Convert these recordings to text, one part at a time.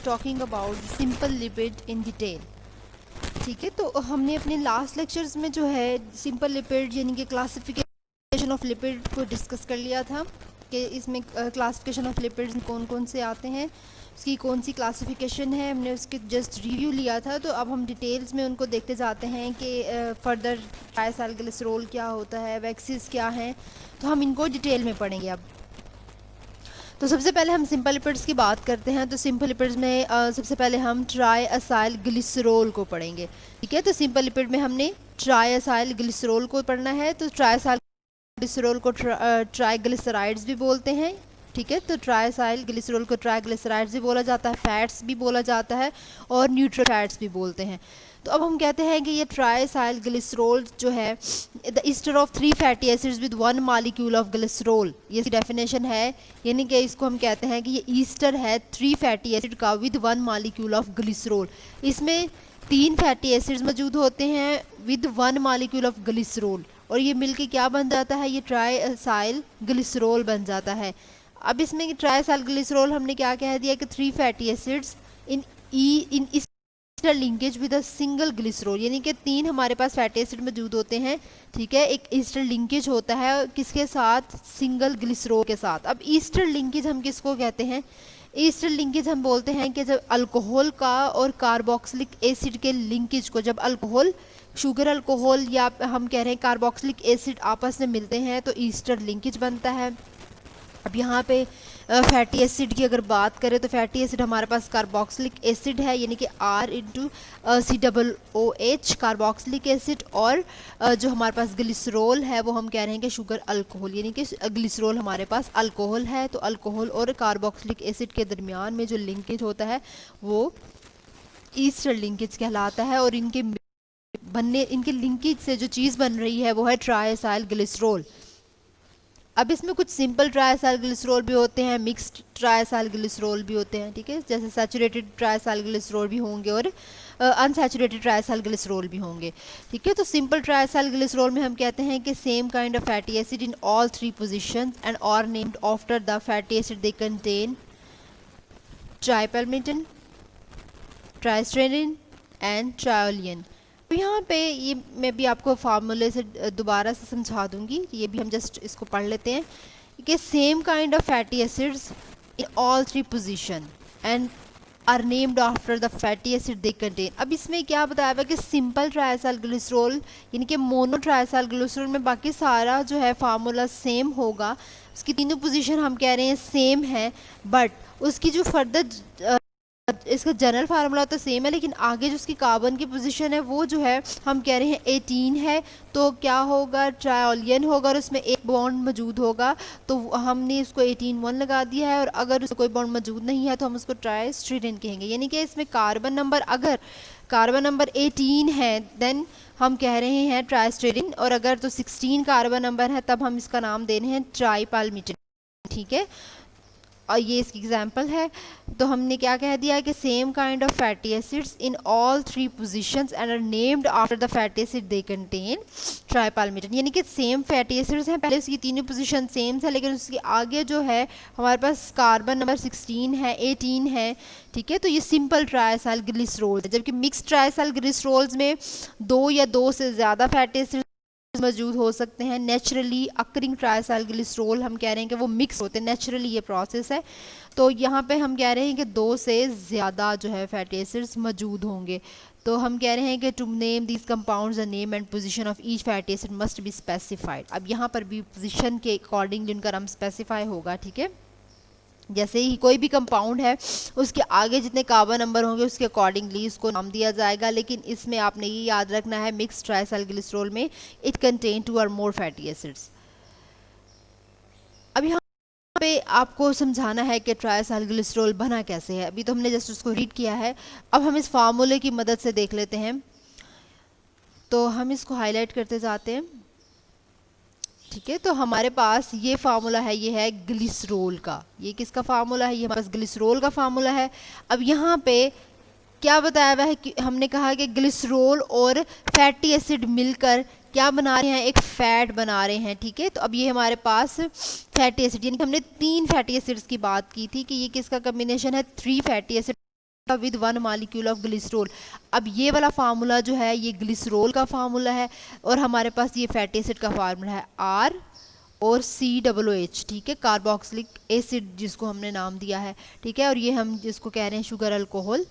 Talking about simple lipid in detail. ठीक है, तो हमने अपने लास्ट लेक्चर्स में जो है सिंपल लिपिड यानी कि क्लासिफिकेशन ऑफ लिपिड को डिस्कस कर लिया था कि इसमें क्लासिफिकेशन ऑफ लिपिड्स कौन कौन से आते हैं, उसकी कौन सी क्लासिफिकेशन है, हमने उसके जस्ट रिव्यू लिया था। तो अब हम डिटेल्स में उनको देखते जाते हैं कि फर्दर ट्राइसाइलग्लिसरॉल क्या होता है, वैक्सीज क्या हैं, तो हम इनको डिटेल में पढ़ेंगे। अब तो सबसे पहले हम सिंपल लिपिड्स की बात करते हैं। तो सिंपल लिपिड्स में सबसे पहले हम ट्राइएसाइल ग्लिसरॉल को पढ़ेंगे। ठीक है, तो सिंपल लिपिड में हमने ट्राइएसाइल ग्लिसरॉल को पढ़ना है। तो ट्राइएसाइल ग्लिसरॉल को ट्राइग्लिसराइड्स भी बोलते हैं। ठीक है, तो ट्राइएसाइल ग्लिसरॉल को ट्राइग्लिसराइड्स भी बोला जाता है, फैट्स भी बोला जाता है और न्यूट्रल फैट्स भी बोलते हैं। तो अब हम कहते हैं कि ये ट्राइएसाइल ग्लिसरॉल जो है the ester of 3 fatty acids with 1 molecule of glycerol, ये इसकी डेफिनेशन है। यानी कि इसको हम कहते हैं कि ये ईस्टर है 3 फैटी एसिड का विद 1 मॉलिक्यूल ऑफ ग्लिसरॉल। इसमें 3 फैटी एसिड्स मौजूद होते हैं विद 1 मॉलिक्यूल ऑफ ग्लिसरॉल, और ये मिलके क्या बन जाता है, ये ट्राइएसाइल ग्लिसरॉल बन जाता है। अब इसमें ट्राइएसाइल ग्लिसरॉल हमने क्या कह दिया कि 3 fatty acids in Easter linkage with a single glycerol, यानी कि 3 हमारे पास फैटी एसिड मौजूद होते हैं। ठीक है, एक ईस्टर लिंकेज होता है किसके साथ, सिंगल ग्लिसरॉल के साथ। अब ईस्टर लिंकेज हम किसको कहते हैं, ईस्टर लिंकेज हम बोलते हैं कि जब अल्कोहल का और कार्बोक्सिलिक एसिड के लिंकेज को, जब अल्कोहल शुगर अल्कोहल या हम कह रहे हैं कार्बोक्सिलिक एसिड आपस में मिलते हैं तो ईस्टर लिंकेज बनता है। अब यहाँ पे फैटी एसिड की अगर बात करें तो फैटी एसिड हमारे पास कार्बोक्सिलिक एसिड है, यानी कि R/COOH कार्बोक्सिलिक एसिड, और जो हमारे पास ग्लिसरॉल है वो हम कह रहे हैं कि शुगर अल्कोहल, यानी कि ग्लिसरॉल हमारे पास अल्कोहल है। तो अल्कोहल और कार्बोक्सिलिक एसिड के दरमियान में जो लिंकेज होता है वो ईस्टर लिंकेज कहलाता है, और इनके लिंकेज से जो चीज़ बन रही है वो है ट्राइएसाइल ग्लिसरॉल। अब इसमें कुछ सिंपल ट्राइएसाइल ग्लिसरॉल भी होते हैं, मिक्स्ड ट्राइएसाइल ग्लिसरॉल भी होते हैं। ठीक है, जैसे सैचुरेटेड ट्राइएसाइल ग्लिसरॉल भी होंगे और अनसैचुरेटेड ट्राइएसाइल ग्लिसरॉल भी होंगे। ठीक है, तो सिंपल ट्राइएसाइल ग्लिसरॉल में हम कहते हैं कि same kind of fatty acid in all 3 positions and are named after the fatty acid they contain tripalmitin, tristearin and triolein. तो यहाँ पे ये मैं भी आपको फार्मूले से दोबारा से समझा दूंगी, ये भी हम जस्ट इसको पढ़ लेते हैं कि same kind of fatty acids in all 3 position and are named after the fatty acid they contain. अब इसमें क्या बताया हुआ कि सिंपल ट्राइएसाइल ग्लिसरॉल यानी कि मोनो ट्राइएसाइल ग्लिसरॉल में बाकी सारा जो है फार्मूला सेम होगा, उसकी तीनों पोजीशन हम कह रहे हैं सेम है, बट उसकी जो फर्दर इसका जनरल फार्मूला तो सेम है, लेकिन आगे जो उसकी कार्बन की पोजीशन है वो जो है हम कह रहे हैं 18 है। तो क्या होगा, ट्रायोलियन होगा और उसमें एक बॉन्ड मौजूद होगा, तो हमने इसको 18 लगा दिया है, और अगर उसमें कोई बॉन्ड मौजूद नहीं है तो हम उसको ट्राइस्टेरिन कहेंगे। यानी कि इसमें कार्बन नंबर, अगर कार्बन नंबर 18 है देन हम कह रहे हैं ट्राइस्टेरिन, और अगर तो 16 कार्बन नंबर है तब हम इसका नाम दे रहे हैं ट्राइपैल्मिटिन। ठीक है, और ये इसकी एग्जाम्पल है। तो हमने क्या कह दिया कि same kind of fatty acids in all 3 positions and are named after the fatty acid they contain tripalmitin, यानी कि सेम फैटी एसिड्स हैं, पहले उसकी तीनों पोजीशन सेम है, लेकिन उसके आगे जो है हमारे पास कार्बन नंबर 16 है, 18 है। ठीक है, तो ये सिंपल ट्राइएसाइल ग्लिसरॉल है, जबकि मिक्स ट्राइएसाइल ग्लिसरॉल्स में 2 या 2 से ज़्यादा फैटी एसिड मौजूद हो सकते हैं। नेचुरली अकरिंग ट्राइएसाइल ग्लिसरॉल हम कह रहे हैं कि वो मिक्स होते हैं, नेचुरली ये प्रोसेस है। तो यहाँ पे हम कह रहे हैं कि 2 से ज़्यादा जो है फैटी एसिड्स मौजूद होंगे। तो हम कह रहे हैं कि to name these compounds the name and position of each fatty acid must be specified. अब यहाँ पर भी पोजीशन के अकॉर्डिंगली उनका नाम स्पेसिफाई होगा। ठीक है, जैसे ही कोई भी कंपाउंड है उसके आगे जितने कार्बन नंबर होंगे उसके अकॉर्डिंगली उसको नाम दिया जाएगा, लेकिन इसमें आपने ये याद रखना है मिक्स्ड ट्राइएसाइल ग्लिसरॉल में इट कंटेन 2 और मोर फैटी एसिड्स। अब यहाँ पे आपको समझाना है कि ट्राइएसाइल ग्लिसरॉल बना कैसे है। अभी तो हमने जस्ट उसको रीड किया है, अब हम इस फार्मूले की मदद से देख लेते हैं। तो हम इसको हाईलाइट करते जाते हैं। ठीक है, तो हमारे पास ये फार्मूला है, ये है ग्लिसरॉल का। ये किसका फार्मूला है, ये हमारे पास ग्लिसरॉल का फार्मूला है। अब यहाँ पे क्या बताया हुआ है कि हमने कहा कि ग्लिसरॉल और फैटी एसिड मिलकर क्या बना रहे हैं, एक फैट बना रहे हैं। ठीक है, तो अब ये हमारे पास फैटी एसिड, यानी कि हमने 3 फैटी एसिड्स की बात की थी कि ये किसका कम्बिनेशन है, 3 fatty acid with 1 molecule of glycerol. अब ये वाला फार्मूला जो है ये ग्लिसरॉल का फार्मूला है और हमारे पास ये फैटी एसिड का फार्मूला है आर और COOH, ठीक है, कार्बोक्सिलिक एसिड जिसको हमने नाम दिया है, ठीक है। और ये हम जिसको कह रहे हैं शुगर अल्कोहल,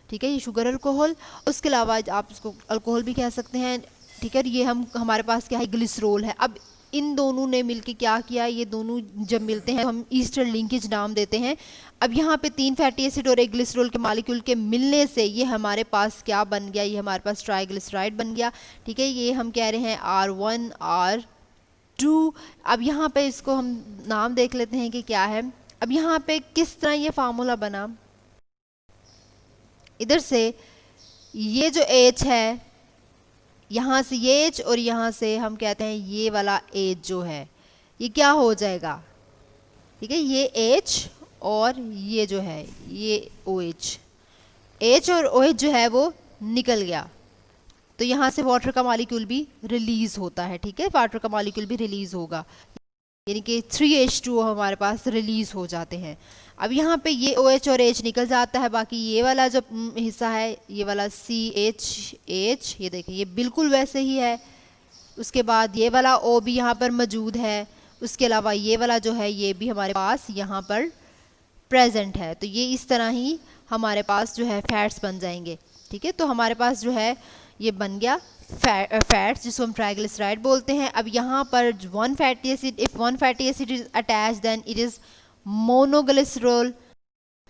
ठीक है, ये शुगर अल्कोहल। उसके अलावा आप इसको अल्कोहल भी कह सकते हैं, ठीक है। ये हमारे पास क्या है, ग्लिसरॉल है। अब इन दोनों ने मिलके क्या किया, ये दोनों जब मिलते हैं तो हम ईस्टर लिंकेज नाम देते हैं। अब यहाँ पे 3 फैटी एसिड और एक ग्लिसरॉल के मॉलिक्यूल के मिलने से ये हमारे पास क्या बन गया, ये हमारे पास ट्राइग्लिसराइड बन गया, ठीक है। ये हम कह रहे हैं R1 R2। अब यहाँ पे इसको हम नाम देख लेते हैं कि क्या है। अब यहाँ पे किस तरह ये फार्मूला बना, इधर से ये जो H है, यहाँ से ये H और यहाँ से हम कहते हैं ये वाला H जो है ये क्या हो जाएगा, ठीक है, ये H और ये जो है ये OH, H और OH जो है वो निकल गया, तो यहाँ से वाटर का मॉलिक्यूल भी रिलीज होता है, ठीक है, वाटर का मॉलिक्यूल भी रिलीज होगा, यानी कि 3H2 हमारे पास रिलीज हो जाते हैं। अब यहाँ पे ये OH और H निकल जाता है, बाकी ये वाला जो हिस्सा है ये वाला CHH, ये देखिए ये बिल्कुल वैसे ही है। उसके बाद ये वाला O भी यहाँ पर मौजूद है। उसके अलावा ये वाला जो है ये भी हमारे पास यहाँ पर प्रेजेंट है। तो ये इस तरह ही हमारे पास जो है फैट्स बन जाएंगे, ठीक है। तो हमारे पास जो है ये बन गया फैट्स जिसको हम ट्राइग्लिसराइड बोलते हैं। अब यहाँ पर 1 fatty acid, if 1 fatty acid is attached then it is monoglycerol,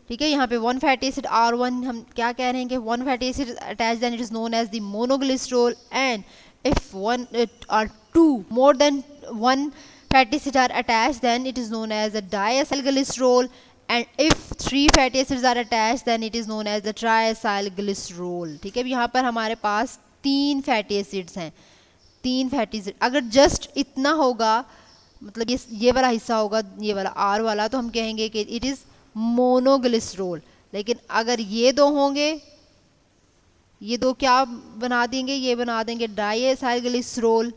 ठीक है। यहाँ पे 1 फैटी एसिड R1 हम क्या कह रहे हैं कि 1 fatty acid attached then it is known as the monoglycerol, and if 1 or 2 more than 1 fatty acids are attached then it is known as a diacylglycerol, and if 3 fatty acids are attached then it is known as the triacylglycerol, ठीक है। यहाँ पर हमारे पास 3 fatty acids हैं, 3 fatty acid. अगर just इतना होगा, मतलब ये वाला हिस्सा होगा, ये वाला R वाला, तो हम कहेंगे कि इट इज़ मोनोग्लिसरॉल। लेकिन अगर ये दो होंगे, ये दो क्या बना देंगे, ये बना देंगे डाइएसाइलग्लिसरॉल,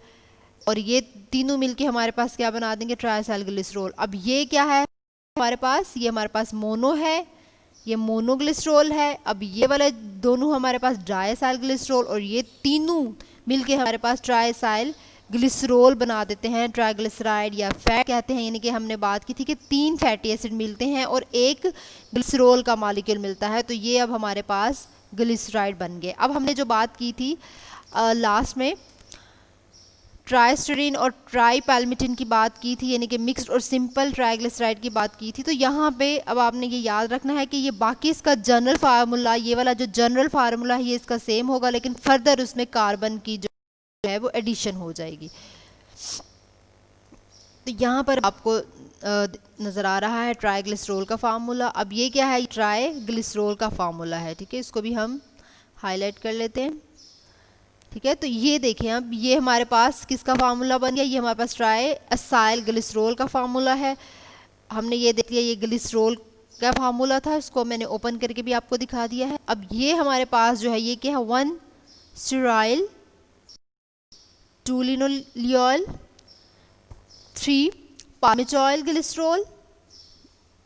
और ये तीनों मिलके हमारे पास क्या बना देंगे, ट्राइसाइलग्लिसरॉल। अब ये क्या है हमारे पास, ये हमारे पास मोनो है, ये मोनोग्लिसरॉल है। अब ये वाले दोनों हमारे पास डाइएसाइलग्लिसरॉल, और ये तीनों मिलके हमारे पास ट्राइसाइलग्लिसरॉल बना देते हैं, ट्राइग्लिसराइड या फैट कहते हैं। यानी कि हमने बात की थी कि 3 फैटी एसिड मिलते हैं और एक ग्लिसरॉल का मॉलिक्यूल मिलता है, तो ये अब हमारे पास ग्लिसराइड बन गए। अब हमने जो बात की थी लास्ट में ट्राइस्टरीन और ट्राईपैल्मिटिन की बात की थी, यानी कि मिक्स्ड और सिंपल ट्राइग्लिसराइड की बात की थी। तो यहाँ पे अब आपने ये याद रखना है कि ये बाकी इसका जनरल फार्मूला, ये वाला जो जनरल फार्मूला है ये इसका सेम होगा, लेकिन फर्दर उसमें कार्बन की जो है वो एडिशन हो जाएगी। तो यहाँ पर आपको नज़र आ रहा है ट्राइग्लिसरॉल का फार्मूला। अब ये क्या है, ट्राइग्लिसरॉल का फार्मूला है, ठीक है। इसको भी हम हाईलाइट कर लेते हैं, ठीक है। तो ये देखें, अब ये हमारे पास किसका फार्मूला बन गया, ये हमारे पास ट्राइएसाइलग्लिसरॉल का फार्मूला है। हमने ये देख लिया, ये ग्लिसरॉल का फार्मूला था, इसको मैंने ओपन करके भी आपको दिखा दिया है। अब ये हमारे पास जो है ये क्या है, 1 स्टीराइल 2 लिनोलियल 3 पामेचॉइल ग्लिसरॉल,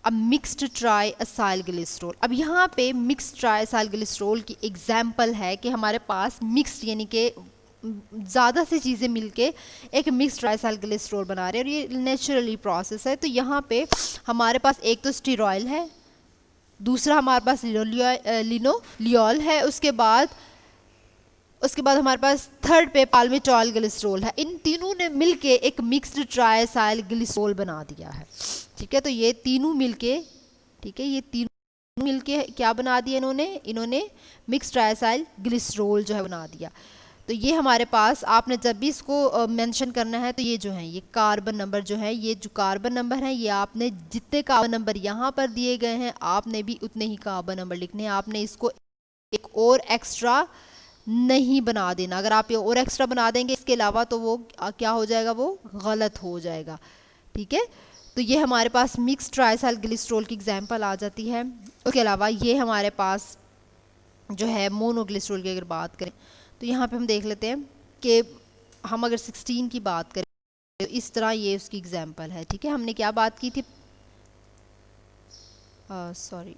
अब मिक्स्ड ट्राइएसाइलग्लिसरॉल। अब यहाँ पे मिक्स्ड ट्राइएसाइलग्लिसरॉल की एग्जाम्पल है कि हमारे पास मिक्स्ड यानी कि ज़्यादा सी चीज़ें मिलके एक मिक्स्ड ट्राइएसाइलग्लिसरॉल बना रहे हैं, और ये नेचुरली प्रोसेस है। तो यहाँ पे हमारे पास एक तो स्टीरॉयल है, दूसरा हमारे पास लिनोलियल है, उसके बाद हमारे पास थर्ड पे पाल्मिटॉइल ग्लिसरॉल है। इन तीनों ने मिलके एक मिक्स्ड ट्राइएसाइलग्लिसरॉल बना दिया है, ठीक है। तो ये तीनों मिलके, ठीक है, ये तीनों मिलके क्या बना दिया इन्होंने मिक्स्ड ट्राइएसाइलग्लिसरॉल जो है बना दिया। तो ये हमारे पास आपने जब भी इसको मेंशन करना है तो ये जो है ये कार्बन नंबर जो है, ये जो कार्बन नंबर है ये आपने जितने कार्बन नंबर यहाँ पर दिए गए हैं आपने भी उतने ही कार्बन नंबर लिखने हैं। आपने इसको एक और एक्स्ट्रा नहीं बना देना। अगर आप ये और एक्स्ट्रा बना देंगे इसके अलावा तो वो क्या हो जाएगा, वो गलत हो जाएगा, ठीक है। तो ये हमारे पास मिक्स्ड ट्राइएसाइलग्लिसरॉल की एग्जांपल आ जाती है। उसके अलावा ये हमारे पास जो है मोनोग्लिसरॉल की अगर बात करें तो यहाँ पे हम देख लेते हैं कि हम अगर 16 की बात करें तो इस तरह ये उसकी एग्जांपल है, ठीक है। हमने क्या बात की थी, सॉरी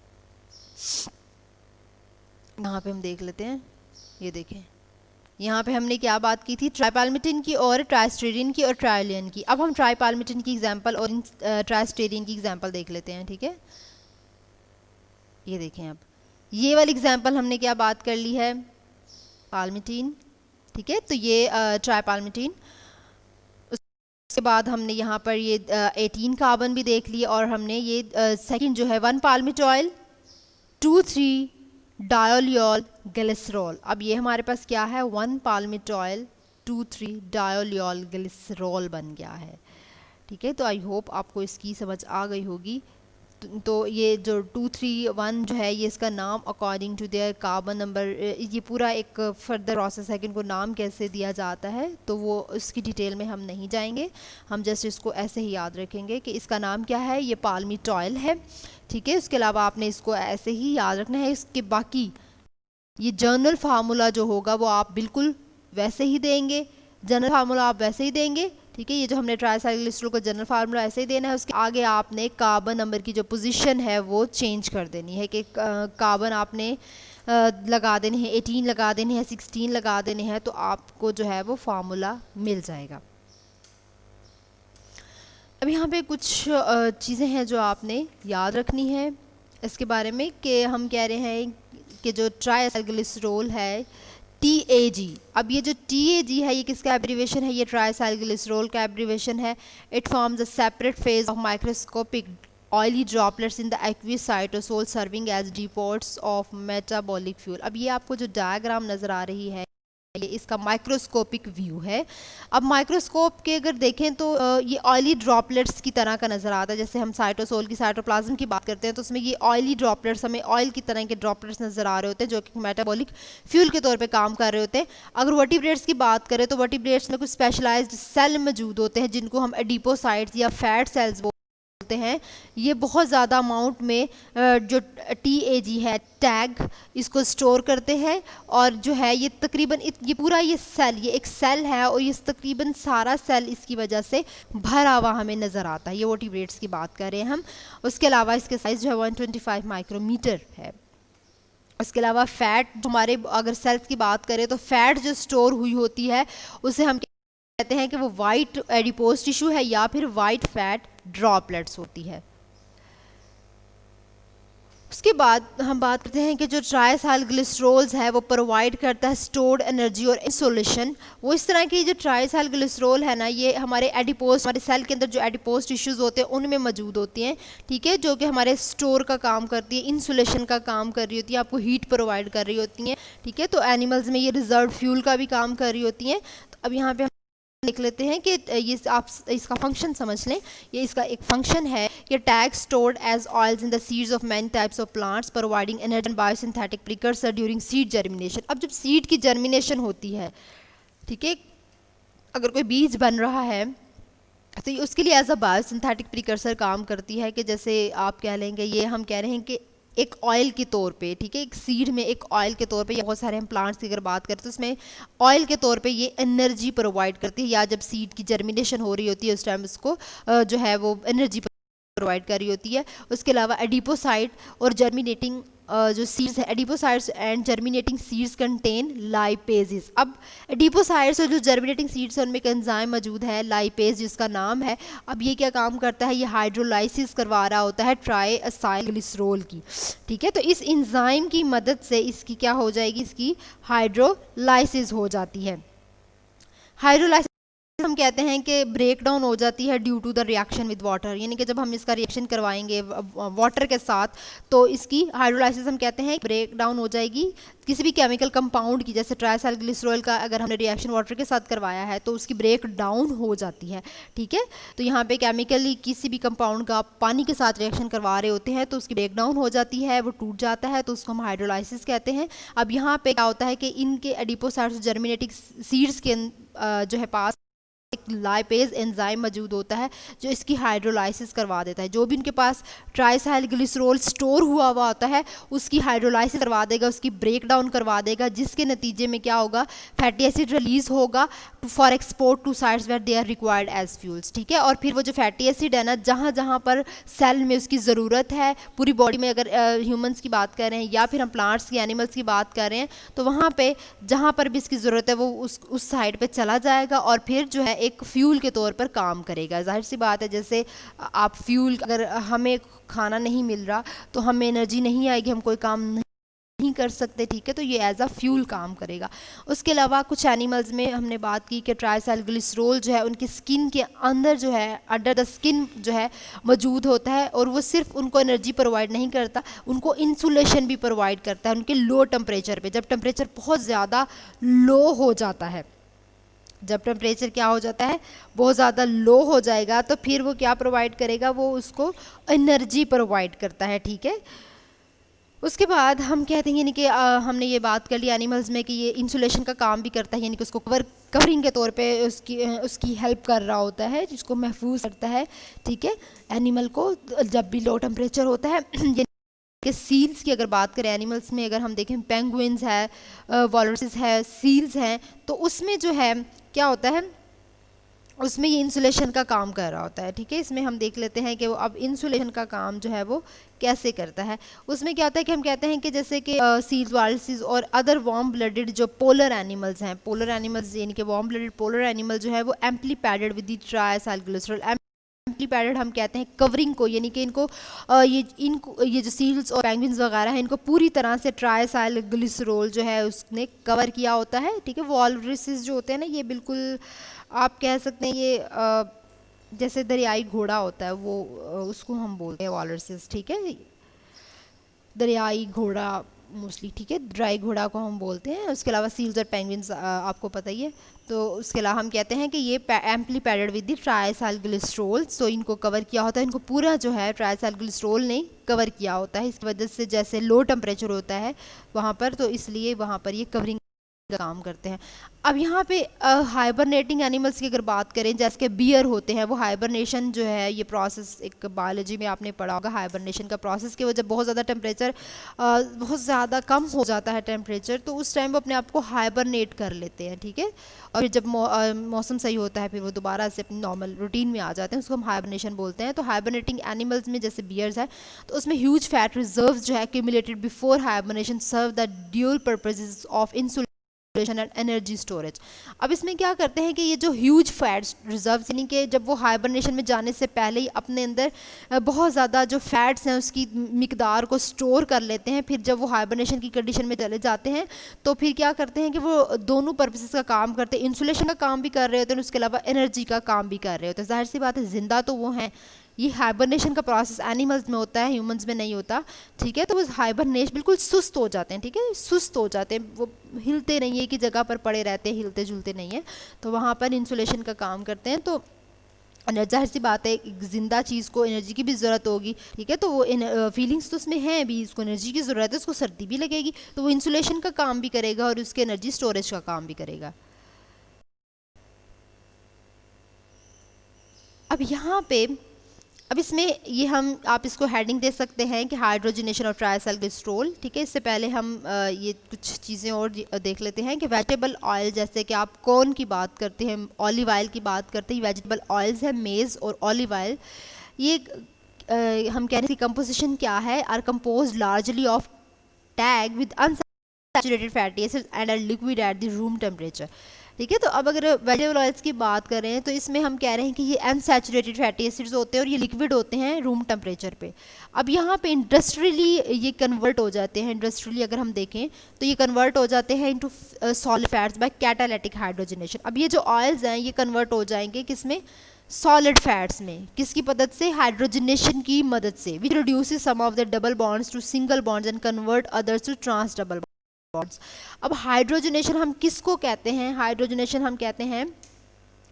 यहाँ पे हम देख लेते हैं, ये देखें यहाँ पे हमने क्या बात की थी, ट्राइपाल्मिटिन की और ट्राइस्टेरिन की और ट्रायोलिन की। अब हम ट्राइपाल्मिटिन की एग्जांपल और ट्राइस्टेरिन की एग्जांपल देख लेते हैं, ठीक है। ये देखें, अब ये वाली एग्जांपल हमने क्या बात कर ली है, पाल्मिटीन, ठीक है। तो ये ट्राइपाल्मिटीन, उसके बाद हमने यहाँ पर ये 18 कार्बन भी देख लिया, और हमने ये सेकंड जो है 1 पाल्मिटॉयल 2,3 डायोलियोल ग्लिसरॉल। अब ये हमारे पास क्या है, 1 पाल्मिटॉयल 2,3 डायोलियोल ग्लिसरॉल बन गया है, ठीक है। तो आई होप आपको इसकी समझ आ गई होगी। तो ये जो 2,3,1 जो है, ये इसका नाम according to their carbon number, ये पूरा एक फर्दर प्रोसेस है कि इनको नाम कैसे दिया जाता है, तो वो इसकी डिटेल में हम नहीं जाएंगे। हम जस्ट इसको ऐसे ही याद रखेंगे कि इसका नाम क्या है, ये पाल्मिटॉयल है, ठीक है। उसके अलावा आपने इसको ऐसे ही याद रखना है। इसके बाकी ये जर्नल फार्मूला जो होगा वो आप बिल्कुल वैसे ही देंगे, जनरल फार्मूला आप वैसे ही देंगे, ठीक है। ये जो हमने ट्राइसाइक्लिस्ट्रोल को जनरल फार्मूला ऐसे ही देना है। उसके आगे आपने कार्बन नंबर की जो पोजीशन है वो चेंज कर देनी है कि कार्बन आपने लगा देने हैं 18 लगा देने हैं 16 लगा देने हैं, तो आपको जो है वो फार्मूला मिल जाएगा। अब यहाँ पे कुछ चीज़ें हैं जो आपने याद रखनी है इसके बारे में, कि हम कह रहे हैं कि जो ट्राइसाइक्लिस्ट्रोल है TAG, अब ये जो TAG है ये किसका एब्रीवेशन है, ये ट्राइसाइक्लिस्ट्रोल का एब्रीवेशन है। It forms a separate phase of microscopic oily droplets in the aqueous cytosol serving as depots of metabolic fuel. अब ये आपको जो डायग्राम नज़र आ रही है ये इसका माइक्रोस्कोपिक व्यू है। अब माइक्रोस्कोप के अगर देखें तो ये ऑयली ड्रॉपलेट्स की तरह का नज़र आता है। जैसे हम साइटोसोल की साइटोप्लाज्म की बात करते हैं तो उसमें ये ऑयली ड्रॉपलेट्स, हमें ऑयल की तरह के ड्रॉपलेट्स नज़र आ रहे होते हैं जो कि मेटाबॉलिक फ्यूल के तौर पे काम कर रहे होते हैं। अगर वर्टिब्रेट्स की बात करें तो वर्टिब्रेट्स में कुछ स्पेशलाइज्ड सेल मौजूद होते हैं जिनको हम एडिपोसाइट्स या फैट सेल्स बोलते हैं। ये बहुत ज़्यादा अमाउंट में जो TAG है टैग इसको स्टोर करते हैं, और जो है ये तकरीबन ये पूरा ये सेल, ये एक सेल है और ये तकरीबन सारा सेल इसकी वजह से भरा हुआ हमें नज़र आता है। ये वर्टिब्रेट्स की बात कर रहे हैं हम। उसके अलावा इसके साइज़ जो है 125 माइक्रोमीटर है। उसके अलावा फैट, हमारे अगर सेल्स की बात करें तो फैट जो स्टोर हुई होती है उसे हम कहते हैं कि वो वाइट एडिपोज टिश्यू है या फिर वाइट फैट ड्रॉपलेट्स होती है। उसके बाद हम बात करते हैं कि जो ट्राइसाइक्लिस्ट्रोल्स है वो प्रोवाइड करता है स्टोर्ड एनर्जी और इंसोलेशन। वो इस तरह की जो ट्राइसाइक्लिस्ट्रोल है ना, ये हमारे एडिपोज, हमारे सेल के अंदर जो एडिपोज टिश्यूज होते हैं उनमें मौजूद होती हैं, ठीक है, जो कि हमारे स्टोर का काम करती है, इंसुलेशन का काम कर रही होती है, आपको हीट प्रोवाइड कर रही होती हैं, ठीक है। तो एनिमल्स में ये रिजर्व फ्यूल का भी काम कर रही होती हैं। तो अब यहाँ पे लिख लेते हैं कि ये आप इसका फंक्शन समझ लें। ये इसका एक फंक्शन है कि TAG stored as oils in the seeds of many types of plants providing energy and biosynthetic precursor during seed germination. अब जब सीड की जर्मिनेशन होती है, ठीक है, अगर कोई बीज बन रहा है तो ये उसके लिए एज अ बायोसिंथेटिक प्रिकर्सर काम करती है, कि जैसे आप कह लेंगे, ये हम कह रहे हैं कि एक ऑयल के तौर पे, ठीक है, एक सीड में एक ऑयल के तौर पे, या बहुत सारे हम प्लांट्स की अगर बात करें तो उसमें ऑयल के तौर पे ये एनर्जी प्रोवाइड करती है, या जब सीड की जर्मिनेशन हो रही होती है उस टाइम उसको जो है वो एनर्जी प्रोवाइड कर रही होती है। उसके अलावा एडिपोसाइट और जर्मिनेटिंग जो सीड्स है, adipocytes and germinating seeds contain lipases. अब एडिपोसाइट्स और जो जर्मिनेटिंग सीड्स है उनमें एक एंजाइम मौजूद है लाइपेज जिसका नाम है। अब ये क्या काम करता है, ये हाइड्रोलाइसिस करवा रहा होता है ट्राइसाइक्लिस्ट्रोल की, ठीक है। तो इस एंजाइम की मदद से इसकी क्या हो जाएगी, इसकी हाइड्रोलाइसिस हो जाती है। हाइड्रोलाइसिस हम कहते हैं कि ब्रेक डाउन हो जाती है due to the reaction with water, यानी कि जब हम इसका रिएक्शन करवाएंगे वाटर के साथ तो इसकी हाइड्रोलाइसिस हम कहते हैं ब्रेक डाउन हो जाएगी किसी भी केमिकल कंपाउंड की। जैसे ट्राइसाइक्लिस्ट्रोल का अगर हमने रिएक्शन वाटर के साथ करवाया है तो उसकी ब्रेक डाउन हो जाती है, ठीक है। तो यहाँ पे केमिकली किसी भी कंपाउंड का पानी के साथ रिएक्शन करवा रहे होते हैं तो उसकी ब्रेक डाउन हो जाती है, वो टूट जाता है, तो उसको हम हाइड्रोलाइसिस कहते हैं। अब यहाँ पे क्या होता है कि इनके एडिपोसाइट्स जर्मिनेटिंग सीड्स के जो है पास लाइपेज एंजाइम मौजूद होता है जो इसकी हाइड्रोलाइसिस करवा देता है। जो भी उनके पास ट्राइसाइल ग्लिसरॉल स्टोर हुआ होता है उसकी हाइड्रोलाइसिस करवा देगा, उसकी ब्रेक डाउन करवा देगा, जिसके नतीजे में क्या होगा, फैटी एसिड रिलीज होगा for export to sites where they are required as fuels. ठीक है, और फिर वो जो फैटी एसिड है ना, जहाँ जहाँ पर सेल में उसकी ज़रूरत है, पूरी बॉडी में अगर ह्यूमंस की बात कर रहे हैं या फिर हम प्लांट्स की, एनिमल्स की बात कर रहे हैं, तो वहाँ पे जहाँ पर भी इसकी ज़रूरत है वो उस साइड पे चला जाएगा और फिर जो है एक फ्यूल के तौर पर काम करेगा। जाहिर सी बात है, जैसे आप फ्यूल, अगर हमें खाना नहीं मिल रहा तो हमें एनर्जी नहीं आएगी, हम कोई काम नहीं कर सकते। ठीक है, तो ये एज अ फ्यूल काम करेगा। उसके अलावा कुछ एनिमल्स में हमने बात की कि ट्राइसाइल ग्लिसरॉल जो है उनकी स्किन के अंदर जो है, अंडर द स्किन जो है मौजूद होता है, और वो सिर्फ उनको एनर्जी प्रोवाइड नहीं करता, उनको इंसुलेशन भी प्रोवाइड करता है उनके लो टेम्परेचर पे। जब टेम्परेचर बहुत ज़्यादा लो हो जाता है, जब टेम्परेचर क्या हो जाता है, बहुत ज़्यादा लो हो जाएगा, तो फिर वो क्या प्रोवाइड करेगा, वो उसको एनर्जी प्रोवाइड करता है। ठीक है, उसके बाद हम कहते हैं यानी कि हमने ये बात कर ली एनिमल्स में कि ये इंसुलेशन का काम भी करता है, यानी कि उसको कवरिंग के तौर पे उसकी हेल्प कर रहा होता है, जिसको महफूज करता है। ठीक है, एनिमल को जब भी लो टेम्परेचर होता है। कि सील्स की अगर बात करें, एनिमल्स में अगर हम देखें, पेंगुइन्स है, वॉलरसेस है, सील्स हैं, तो उसमें जो है क्या होता है, उसमें ये इंसुलेशन का काम कर रहा होता है। ठीक है, इसमें हम देख लेते हैं कि वो अब इंसुलेशन का काम जो है वो कैसे करता है। उसमें क्या होता है कि हम कहते हैं कि जैसे कि सील्स, वाल्सीज और अदर वार्म ब्लडेड जो पोलर एनिमल्स हैं, पोलर एनिमल्स यानी कि वार्म ब्लडेड पोलर एनिमल जो है वो amply padded with the triacyl glycerol. Amply padded हम कहते हैं कवरिंग को, यानी कि इनको ये जो सील्स और पेंगुइन्स वगैरह हैं, इनको पूरी तरह से ट्राइसाइल ग्लिसरॉल जो है उसने कवर किया होता है। ठीक है, वॉलरसेस जो होते हैं ना, ये बिल्कुल आप कह सकते हैं ये जैसे दरियाई घोड़ा होता है, वो उसको हम बोलते हैं वॉलरसेस। ठीक है, दरियाई घोड़ा मोस्टली। ठीक है, ड्राई घोड़ा को हम बोलते हैं। उसके अलावा सील्स और पेंगुइन्स आपको पता ही है। तो उसके अलावा हम कहते हैं कि ये amply padded with the triacyl glycerol, so इनको कवर किया होता है, इनको पूरा जो है ट्राइसाइल ग्लिसरॉल ने कवर किया होता है। इसकी वजह से जैसे लो टेम्परेचर होता है वहाँ पर, तो इसलिए वहाँ पर ये कवरिंग काम करते हैं। अब यहाँ पे हाइबरनेटिंग एनिमल्स की अगर बात करें, जैसे कि बियर होते हैं, वो हाइबरनेशन जो है, ये प्रोसेस एक बायोलॉजी में आपने पढ़ा होगा, हाइबरनेशन का प्रोसेस कि वो जब बहुत ज़्यादा टेम्परेचर बहुत ज़्यादा कम हो जाता है टेम्परेचर, तो उस टाइम वो अपने आप को हाइबरनेट कर लेते हैं। ठीक है, और फिर जब मौसम सही होता है, फिर वो दोबारा से अपनी नॉर्मल रूटीन में आ जाते हैं, उसको हम हाइबरनेशन बोलते हैं। तो हाइबरनेटिंग एनिमल्स में जैसे बियर्स है, तो उसमें ह्यूज फैट रिजर्व जो है accumulated before hibernation serve the dual purposes of insulation and energy storage. अब इसमें क्या करते हैं कि ये जो ह्यूज फैट्स रिजर्व्स, यानी कि जब वो हाइबरनेशन में जाने से पहले ही अपने अंदर बहुत ज़्यादा जो फैट्स हैं उसकी मिकदार को स्टोर कर लेते हैं। फिर जब वो हाइबरनेशन की कंडीशन में चले जाते हैं तो फिर क्या करते हैं कि वो दोनों पर्पसेस का काम करते हैं, इंसुलेशन का काम भी कर रहे होते हैं, उसके अलावा एनर्जी का काम भी कर रहे होते हैं। जाहिर सी बात है, जिंदा तो वो हैं। ये हाइबरनेशन का प्रोसेस एनिमल्स में होता है, ह्यूमंस में नहीं होता। ठीक है, तो वो हाइबरनेशन बिल्कुल सुस्त हो जाते हैं। ठीक है, सुस्त हो जाते हैं, वो हिलते नहीं है कि जगह पर पड़े रहते हैं, हिलते जुलते नहीं है, तो वहाँ पर इंसुलेशन का काम करते हैं। तो जाहिर सी बात है, एक जिंदा चीज़ को एनर्जी की भी ज़रूरत होगी। ठीक है, तो वो फीलिंग्स तो उसमें हैं भी, इसको एनर्जी की ज़रूरत है, उसको सर्दी भी लगेगी, तो वो इंसुलेशन का काम भी करेगा और उसके एनर्जी स्टोरेज का काम भी करेगा। अब यहाँ पे, अब इसमें ये आप इसको हेडिंग दे सकते हैं कि हाइड्रोजनेशन ऑफ ट्राइसाइल ग्लिसरॉल। ठीक है, इससे पहले हम ये कुछ चीज़ें और देख लेते हैं कि वेजिटेबल ऑयल, जैसे कि आप कॉर्न की बात करते हैं, ऑलिव ऑयल की बात करते हैं, वेजिटेबल ऑयल्स है, मेज़ और ऑलिव ऑयल। ये हम कह रहे हैं कंपोजिशन क्या है, are compose largely of TAG with unsaturated fatty acids and are liquid at the room temperature. ठीक है, तो अब अगर वेजिटेबल ऑयल्स की बात करें तो इसमें हम कह रहे हैं कि ये अनसैचुरेटेड फैटी एसिड्स होते हैं और ये लिक्विड होते हैं रूम टेम्परेचर पे। अब यहाँ पे इंडस्ट्रियली ये कन्वर्ट हो जाते हैं, इंडस्ट्रियली अगर हम देखें तो ये कन्वर्ट हो जाते हैं into solid fats by catalytic hydrogenation. अब ये जो ऑयल्स हैं ये कन्वर्ट हो जाएंगे किसमें, सॉलिड फैट्स में। किसकी मदद से, हाइड्रोजनेशन की मदद से, which reduces some of the double bonds to single bonds and convert others to trans double bonds. अब हाइड्रोजनेशन हम किसको कहते हैं, हाइड्रोजनेशन हम कहते हैं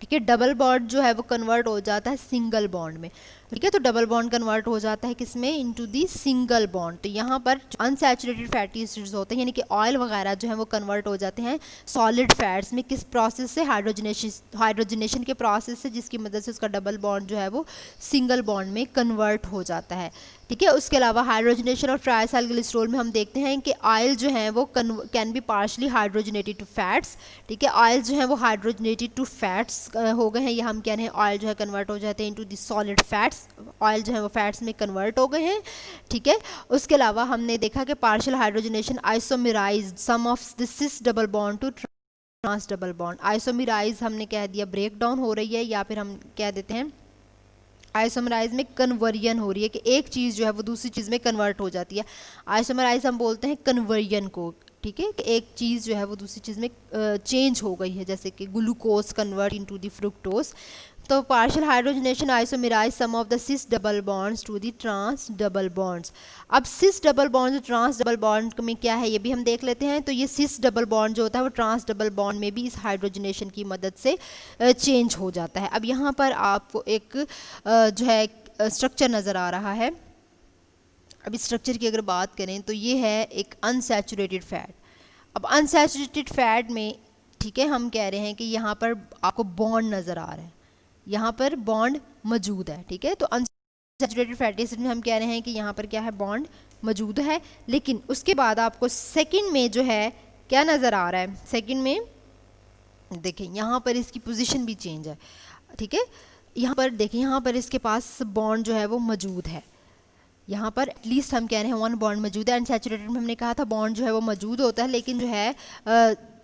कि डबल बॉन्ड जो है वो कन्वर्ट हो जाता है सिंगल बॉन्ड में। ठीक है। तो डबल बॉन्ड कन्वर्ट हो जाता है किसमें, इनटू दी सिंगल बॉन्ड। तो यहाँ पर अनसैचुरेटेड फैटी एसिड्स होते हैं यानी कि ऑयल वगैरह जो है वो कन्वर्ट हो जाते हैं सॉलिड फैट्स में, किस प्रोसेस से, हाइड्रोजनेशन के प्रोसेस से, जिसकी मदद से उसका डबल बॉन्ड जो है वो सिंगल बॉन्ड में कन्वर्ट हो जाता है। ठीक है। उसके अलावा हाइड्रोजनेशन और ट्राइसाइलग्लिसरॉल में हम देखते हैं कि ऑयल जो है वो can be partially hydrogenated to fats. ठीक है। ऑयल जो है वो हाइड्रोजनेटेड टू फैट्स हो गए हैं, या हम कह रहे हैं ऑयल जो है कन्वर्ट हो जाते हैं into the solid fats, oil जो है वो फैट्स में कन्वर्ट हो गए हैं। ठीक है। उसके अलावा हमने देखा कि partial hydrogenation isomerized some of the cis double bond to trans double bond. Isomerize हमने कह दिया ब्रेक डाउन हो रही है, या फिर हम कह देते हैं आइसोमराइज में कन्वर्जन हो रही है कि एक चीज़ जो है वो दूसरी चीज़ में कन्वर्ट हो जाती है। आइसोमराइज हम बोलते हैं कन्वर्जन को। ठीक है। कि एक चीज़ जो है वो दूसरी चीज़ में चेंज हो गई है, जैसे कि glucose convert into the fructose. तो partial hydrogenation isomerize some of the cis double bonds to the trans double bonds. अब cis double bond trans double bond में क्या है ये भी हम देख लेते हैं। तो ये सिस डबल बॉन्ड जो होता है वो ट्रांस डबल बॉन्ड में भी इस हाइड्रोजनेशन की मदद से चेंज हो जाता है। अब यहाँ पर आपको एक जो है स्ट्रक्चर नज़र आ रहा है। अब इस स्ट्रक्चर की अगर बात करें तो ये है एक अनसैचुरेटेड फैट। अब अनसैचुरेटेड फैट में, ठीक है, हम कह रहे हैं कि यहाँ पर आपको बॉन्ड नज़र आ रहा है, यहाँ पर बॉन्ड मौजूद है। ठीक है। तो अनसैचुरेटेड फैटी एसिड में हम कह रहे हैं कि यहाँ पर क्या है, बॉन्ड मौजूद है। लेकिन उसके बाद आपको सेकंड में जो है क्या नज़र आ रहा है, सेकंड में देखें यहाँ पर इसकी पोजीशन भी चेंज है। ठीक है। यहाँ पर देखें, यहाँ पर इसके पास बॉन्ड जो है वो मौजूद है। यहाँ पर एटलीस्ट हम कह रहे हैं वन बॉन्ड मौजूद है। अनसैचुरेटेड में हमने कहा था बॉन्ड जो है वो मौजूद होता है, लेकिन जो है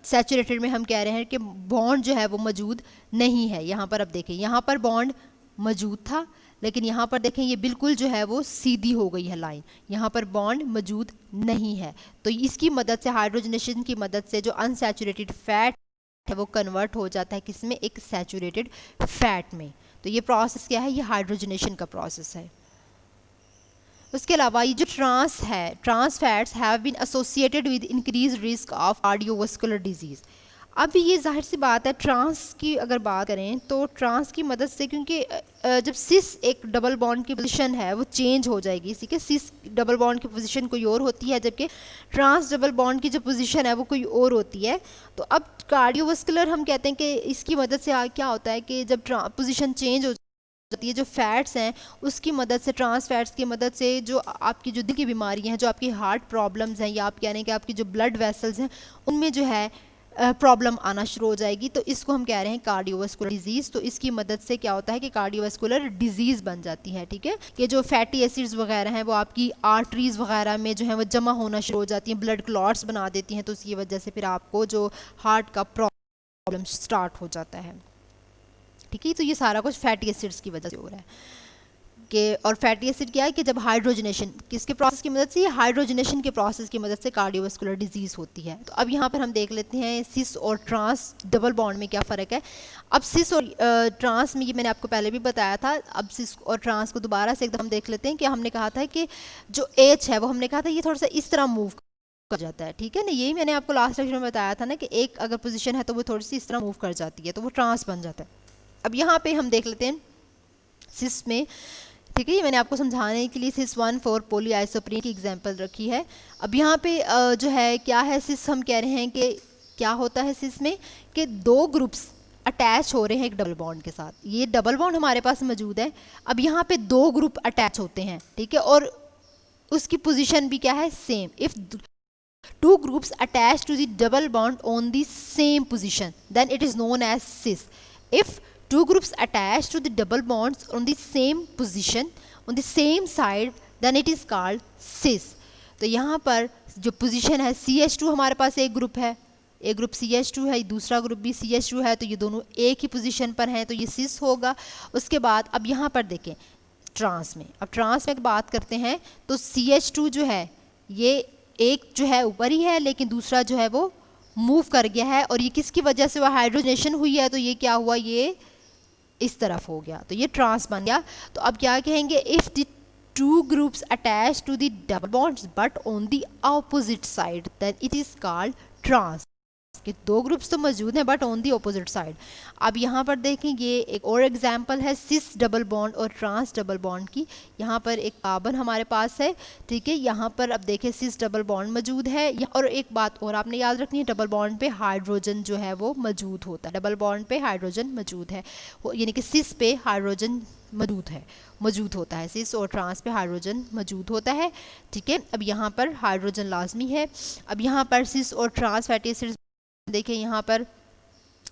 सैचुरेटेड में हम कह रहे हैं कि बॉन्ड जो है वो मौजूद नहीं है। यहाँ पर अब देखें, यहाँ पर बॉन्ड मौजूद था, लेकिन यहाँ पर देखें ये बिल्कुल जो है वो सीधी हो गई है लाइन, यहाँ पर बॉन्ड मौजूद नहीं है। तो इसकी मदद से, हाइड्रोजनेशन की मदद से जो अनसैचुरेटेड फैट है वो कन्वर्ट हो जाता है किसमें, एक सैचुरेटेड फैट में। तो ये प्रोसेस क्या है, ये हाइड्रोजनेशन का प्रोसेस है। उसके अलावा ये जो ट्रांस है, trans fats have been associated with increase risk of cardiovascular disease. अब ये जाहिर सी बात है, ट्रांस की अगर बात करें तो ट्रांस की मदद से, क्योंकि जब सिस एक डबल बॉन्ड की पोजीशन है वो चेंज हो जाएगी। ठीक है। सिस डबल बॉन्ड की पोजीशन कोई और होती है, जबकि ट्रांस डबल बॉन्ड की जो पोजीशन है वो कोई और होती है। तो अब कार्डियोवास्कुलर हम कहते हैं कि इसकी मदद से क्या होता है कि जब पोजीशन चेंज हो जाती है, जो फैट्स हैं उसकी मदद से, ट्रांस फैट्स की मदद से, जो आपकी जो दिल की बीमारियां हैं, जो आपकी हार्ट प्रॉब्लम्स हैं, या आप कह रहे हैं कि आपकी जो ब्लड वेसल्स हैं उनमें जो है प्रॉब्लम आना शुरू हो जाएगी। तो इसको हम कह रहे हैं कार्डियोवास्कुलर डिजीज़। तो इसकी मदद से क्या होता है कि कार्डियोवास्कुलर डिजीज़ बन जाती है। ठीक है। कि जो फैटी एसिड्स वगैरह हैं वो आपकी आर्टरीज़ वगैरह में जो है वो जमा होना शुरू हो जाती हैं, ब्लड क्लॉट्स बना देती हैं। तो उसकी वजह से फिर आपको जो हार्ट का प्रॉब्लम स्टार्ट हो जाता है। ठीक है। तो ये सारा कुछ फैटी एसिड्स की वजह से हो रहा है कि, और फैटी एसिड क्या है कि जब हाइड्रोजनेशन किसके प्रोसेस की मदद से, ये हाइड्रोजनेशन के प्रोसेस की मदद से कार्डियोवास्कुलर डिजीज़ होती है। तो अब यहाँ पर हम देख लेते हैं सिस और ट्रांस डबल बॉन्ड में क्या फ़र्क है। अब सिस और ट्रांस में, ये मैंने आपको पहले भी बताया था, अब सिस और ट्रांस को दोबारा से एकदम देख लेते हैं कि हमने कहा था कि जो एच है वो हमने कहा था ये थोड़ा सा इस तरह मूव कर जाता है। ठीक है ना। यही मैंने आपको लास्ट लेक्चर में बताया था ना कि एक अगर पोजीशन है तो वो थोड़ी सी इस तरह मूव कर जाती है, तो वो ट्रांस बन जाता है। अब यहाँ पे हम देख लेते हैं सिस में। ठीक है। ये मैंने आपको समझाने के लिए सिस 1,4 पोली आइसोप्रीन की एग्जांपल रखी है। अब यहाँ पे जो है क्या है, सिस हम कह रहे हैं कि क्या होता है सिस में कि दो ग्रुप्स अटैच हो रहे हैं एक डबल बॉन्ड के साथ। ये डबल बॉन्ड हमारे पास मौजूद है। अब यहाँ पे दो ग्रुप अटैच होते हैं। ठीक है। और उसकी पोजीशन भी क्या है, same. If two groups attached to the double bond on the same position, then it is known as cis. If two groups attached to the double bonds on the same position on the same side, then it is called cis. तो यहाँ पर जो position है CH2, हमारे पास एक group है, एक group CH2 है, दूसरा ग्रुप भी CH2 है, तो ये दोनों एक ही पोजीशन पर हैं, तो ये cis होगा। उसके बाद अब यहाँ पर देखें ट्रांस में, अब ट्रांस में बात करते हैं तो CH2 जो है ये एक जो है ऊपर ही है, लेकिन दूसरा जो है वो मूव कर गया है, और ये किसकी वजह से, वो हाइड्रोजनेशन हुई है, तो ये क्या हुआ, ये इस तरफ हो गया, तो ये ट्रांस बन गया। तो अब क्या कहेंगे, if the two groups attach to the double bonds but on the opposite side, then it is called trans. कि दो ग्रुप्स तो मौजूद हैं but on the opposite side. अब यहाँ पर देखें, ये एक और एग्जांपल है सिस डबल बॉन्ड और ट्रांस डबल बॉन्ड की। यहाँ पर एक कार्बन हमारे पास है, ठीक है, यहाँ पर अब देखें सिस डबल बॉन्ड मौजूद है। और एक बात और आपने याद रखनी है, डबल बॉन्ड पे हाइड्रोजन जो है वो मौजूद होता है, डबल बॉन्ड पे हाइड्रोजन मौजूद है, यानी कि सिस पे हाइड्रोजन मौजूद होता है, सिस और ट्रांस पे हाइड्रोजन मौजूद होता है, ठीक है। अब यहाँ पर हाइड्रोजन लाजमी है। अब यहाँ पर सिस और ट्रांस फैटी एसिड्स देखें, यहाँ पर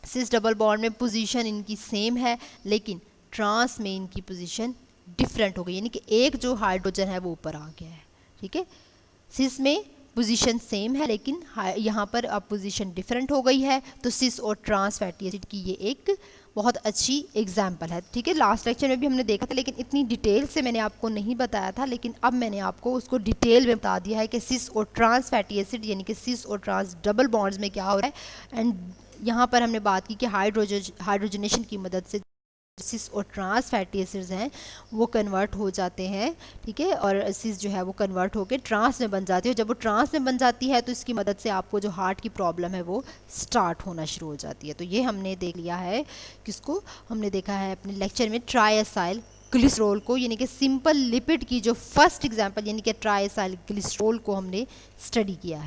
सिस डबल बॉन्ड में पोजीशन इनकी सेम है, लेकिन ट्रांस में इनकी पोजीशन डिफरेंट हो गई, यानी कि एक जो हाइड्रोजन है वो ऊपर आ गया है, ठीक है। सिस में पोजीशन सेम है लेकिन यहाँ पर अब पोजीशन डिफरेंट हो गई है, तो सिस और ट्रांस फैटी एसिड की ये एक बहुत अच्छी एग्जाम्पल है, ठीक है। लास्ट लेक्चर में भी हमने देखा था, लेकिन इतनी डिटेल से मैंने आपको नहीं बताया था, लेकिन अब मैंने आपको उसको डिटेल में बता दिया है कि सिस और ट्रांस फैटी एसिड यानी कि सिस और ट्रांस डबल बॉन्ड्स में क्या हो रहा है। एंड यहाँ पर हमने बात की कि हाइड्रोजनेशन की मदद से सिस और ट्रांस फैटी एसिड्स हैं वो कन्वर्ट हो जाते हैं, ठीक है, और सिस जो है वो कन्वर्ट होकर ट्रांस में बन जाती है। जब वो ट्रांस में बन जाती है तो इसकी मदद से आपको जो हार्ट की प्रॉब्लम है वो स्टार्ट होना शुरू हो जाती है। तो ये हमने देख लिया है, किसको हमने देखा है अपने लेक्चर में, ट्राइएसाइल ग्लिसरॉल को, यानी कि सिंपल लिपिड की जो फर्स्ट एग्जाम्पल यानी कि ट्राइएसाइल ग्लिसरॉल को हमने स्टडी किया है।